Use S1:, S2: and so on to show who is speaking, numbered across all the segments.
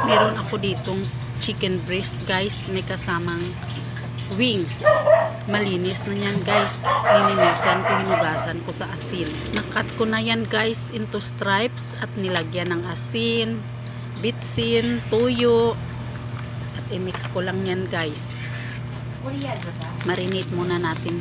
S1: Meron ako ditong chicken breast guys, may kasamang wings. Malinis na yan guys, lininisan ko, hinugasan ko sa asin. Nakat ko na yan guys into stripes at nilagyan ng asin, bitsin, tuyo, at i-mix ko lang yan guys. Marinate muna natin.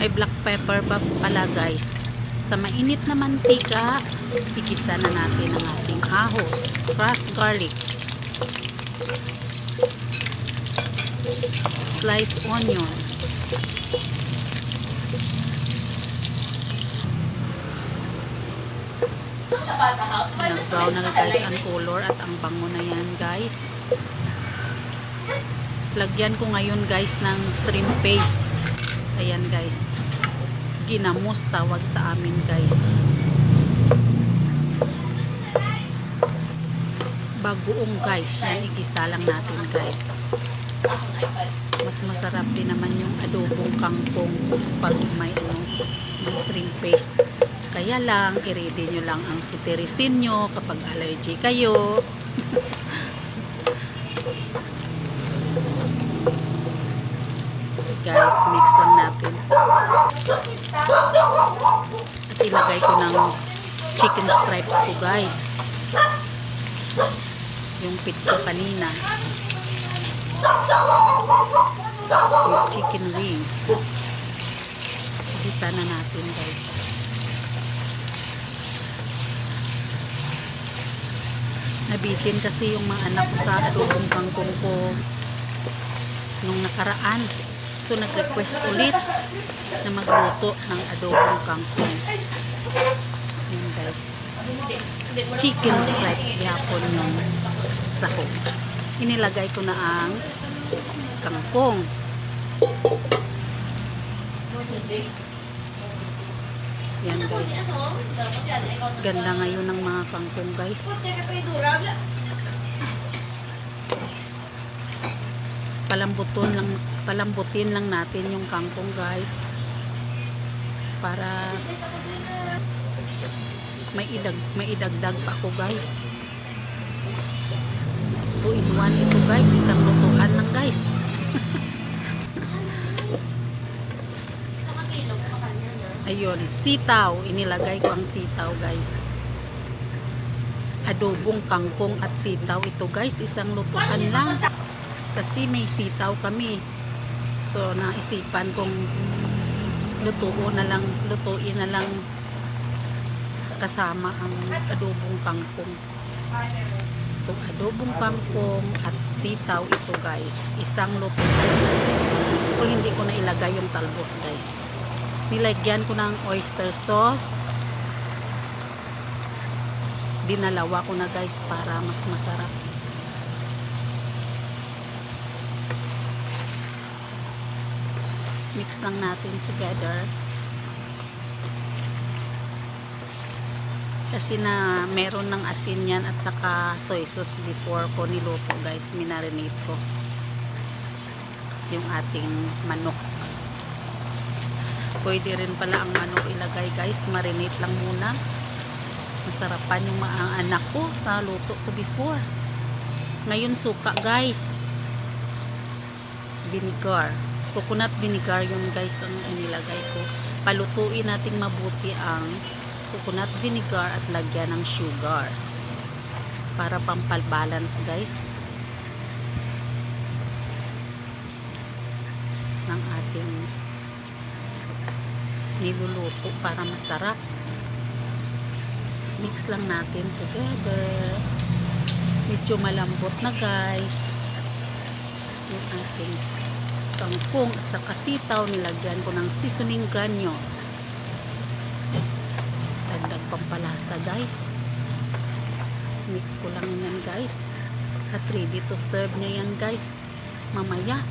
S1: May black pepper pa pala guys. Sa mainit na mantika, igisa na natin ang ating ahos, crushed garlic, sliced onion, nag-brown na guys ang color at ang bango na yan guys. Lagyan ko ngayon guys ng shrimp paste. Ayan guys, ginamos tawag sa amin guys. Bagoong guys, yan igisa lang natin guys. Mas masarap din naman yung adobong kangkong pag may shrimp paste. Kaya lang, i-ready nyo lang ang cetirizine nyo kapag allergy kayo. Guys, mix lang natin. At ilagay ko ng chicken stripes ko guys. Yung pizza kanina. With chicken wings. Igisa na natin guys. Nabitin kasi yung mga anak ko sa adobong kangkong ko nung nakaraan. So, nag-request ulit na magluto ng adobong kangkong. Ayan guys. Chicken stripes gihapon yung sahog. Inilagay ko na ang kangkong. Yan guys. Ganda ngayon ng mga kangkong guys. Palambutin lang natin yung kangkong guys para may idagdag pa ako guys. 2 in 1 ito guys, isang lutuan lang guys. Ayun, sitaw, inilagay ko ang sitaw guys. Adobong kangkong at sitaw ito guys, isang lutuan lang. Kasi may sitaw kami. So, naisipan kong lutuin na lang kasama ang adobong kangkong. So, adobong kangkong at sitaw ito guys. Isang lutuin. Kung hindi ko na ilagay yung talbos guys. Nilagyan ko ng oyster sauce. Dinalawa ko na guys para mas masarap. Mix lang natin together. Kasi na meron ng asin yan at saka soy sauce before ko niluto guys. Minarinate ko yung ating manok. Pwede rin pala ang manok ilagay guys. Marinate lang muna. Masarapan yung mga anak ko sa luto ko before. Ngayon suka guys. Vinegar. Coconut vinegar yun guys ang inilagay ko. Palutuin nating mabuti ang coconut vinegar at lagyan ng sugar para pampalbalance guys ng ating niluluto para masarap. Mix lang natin together. Medyo malambot na guys yung ating kangkong at saka sitaw. Nilagyan ko ng seasoning granules. Dagdag pampalasa guys. Mix ko lang yan guys. At ready to serve na yan guys. Mamaya.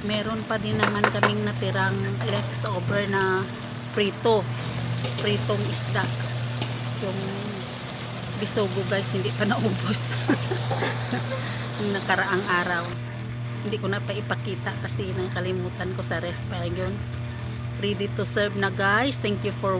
S1: Meron pa din naman kaming natirang leftover na pritong isda. Yung bisogo guys, hindi pa naubos. Yung nakaraang araw. Hindi ko na pa ipakita kasi nakalimutan ko sa ref. Parang yun. Ready to serve na guys. Thank you for